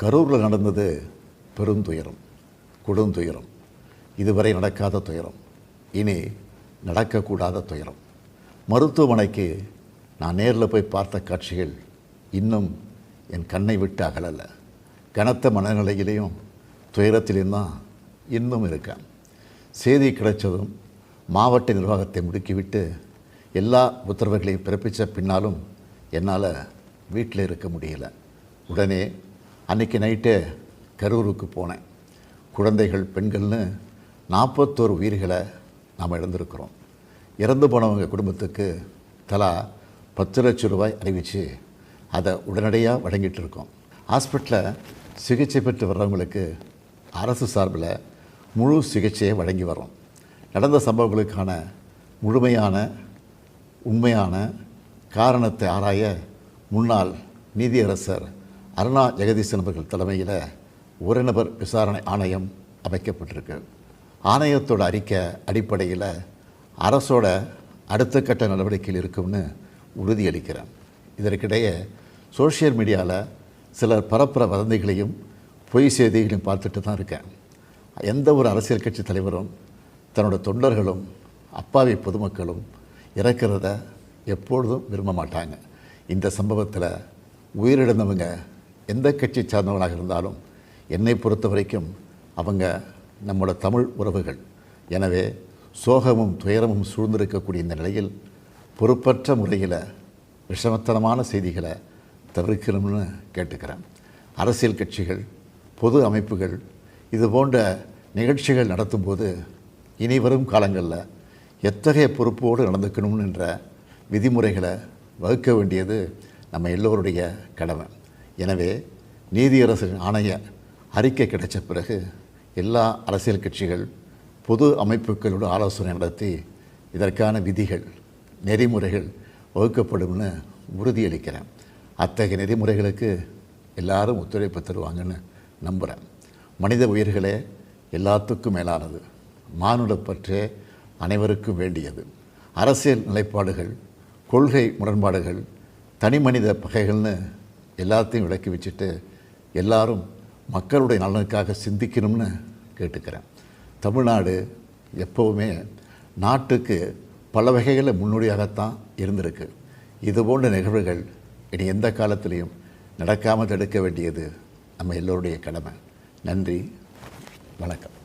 கரூரில் நடந்தது பெருந்துயரம், கொடுந்துயரம். இதுவரை நடக்காத துயரம், இனி நடக்கக்கூடாத துயரம். மருத்துவமனைக்கு நான் நேரில் போய் பார்த்த காட்சிகள் இன்னும் என் கண்ணை விட்டு அகலலை. கனத்த மனநிலையிலையும் துயரத்திலையும் தான் இன்னும் இருக்கேன். செய்தி கிடைச்சதும் மாவட்ட நிர்வாகத்தை முடுக்கிவிட்டு எல்லா உத்தரவுகளையும் பிறப்பித்த பின்னாலும் என்னால் வீட்டில் இருக்க முடியல. உடனே அன்றைக்கி நைட்டே கரூருக்கு போனேன். குழந்தைகள், பெண்கள்னு 41 உயிர்களை நாம் இழந்திருக்கிறோம். இறந்து போனவங்க குடும்பத்துக்கு தலா 10 லட்சம் ரூபாய் அறிவித்து அதை உடனடியாக வழங்கிட்டு இருக்கோம். ஹாஸ்பிட்டலில் சிகிச்சை பெற்று வர்றவங்களுக்கு அரசு சார்பில் முழு சிகிச்சையை வழங்கி வரோம். நடந்த சம்பவங்களுக்கான முழுமையான உண்மையான காரணத்தை ஆராய முன்னாள் நீதியரசர் அருணா ஜெகதீசன் அவர்கள் தலைமையில் ஒரு நபர் விசாரணை ஆணையம் அமைக்கப்பட்டிருக்கு. ஆணையத்தோட அறிக்கை அடிப்படையில் அரசோட அடுத்த கட்ட நடவடிக்கையில் இருக்கும்னு உறுதியளிக்கிறேன். இதற்கிடையே சோஷியல் மீடியாவில் சிலர் பரப்புற வதந்திகளையும் பொய் செய்திகளையும் பார்த்துட்டு தான் இருக்கேன். எந்த ஒரு அரசியல் கட்சி தலைவரும் தன்னோட தொண்டர்களும் அப்பாவி பொதுமக்களும் இறக்கிறத எப்பொழுதும் விரும்ப மாட்டாங்க. இந்த சம்பவத்தில் உயிரிழந்தவங்க எந்த கட்சி சார்ந்தவங்களாக இருந்தாலும் என்னை பொறுத்த வரைக்கும் அவங்க நம்மளோட தமிழ் உறவுகள். எனவே சோகமும் துயரமும் சூழ்ந்திருக்கக்கூடிய இந்த நிலையில் பொறுப்பற்ற முறையில் விஷமத்தனமான செய்திகளை தவிர்க்கணும்னு கேட்டுக்கிறேன். அரசியல் கட்சிகள், பொது அமைப்புகள் இது போன்ற நிகழ்ச்சிகள் நடத்தும்போது இனி வரும் காலங்களில் எத்தகைய பொறுப்போடு நடந்துக்கணும்ன்ற விதிமுறைகளை வகுக்க வேண்டியது நம்ம எல்லோருடைய கடமை. எனவே நீதியரசரின் ஆணைய அறிக்கை கிடைச்ச பிறகு எல்லா அரசியல் கட்சிகள், பொது அமைப்புகளோடு ஆலோசனை நடத்தி இதற்கான விதிகள், நெறிமுறைகள் வகுக்கப்படும்னு உறுதியளிக்கிறேன். அத்தகைய நெறிமுறைகளுக்கு எல்லாரும் ஒத்துழைப்பு தருவாங்கன்னு நம்புகிறேன். மனித உயிர்களே எல்லாத்துக்கும் மேலானது. மானுடப்பற்றே அனைவருக்கும் வேண்டியது. அரசியல் நிலைப்பாடுகள், கொள்கை முரண்பாடுகள், தனி மனித பகைகள்னு எல்லாத்தையும் விலக்கி வச்சுட்டு எல்லாரும் மக்களுடைய நலனுக்காக சிந்திக்கணும்னு கேட்டுக்கிறேன். தமிழ்நாடு எப்போவுமே நாட்டுக்கு பல வகைகளில் முன்னோடியாகத்தான் இருந்திருக்கு. இதுபோன்ற நிகழ்வுகள் இனி எந்த காலத்திலையும் நடக்காமல் தடுக்க வேண்டியது நம்ம எல்லோருடைய கடமை. நன்றி, வணக்கம்.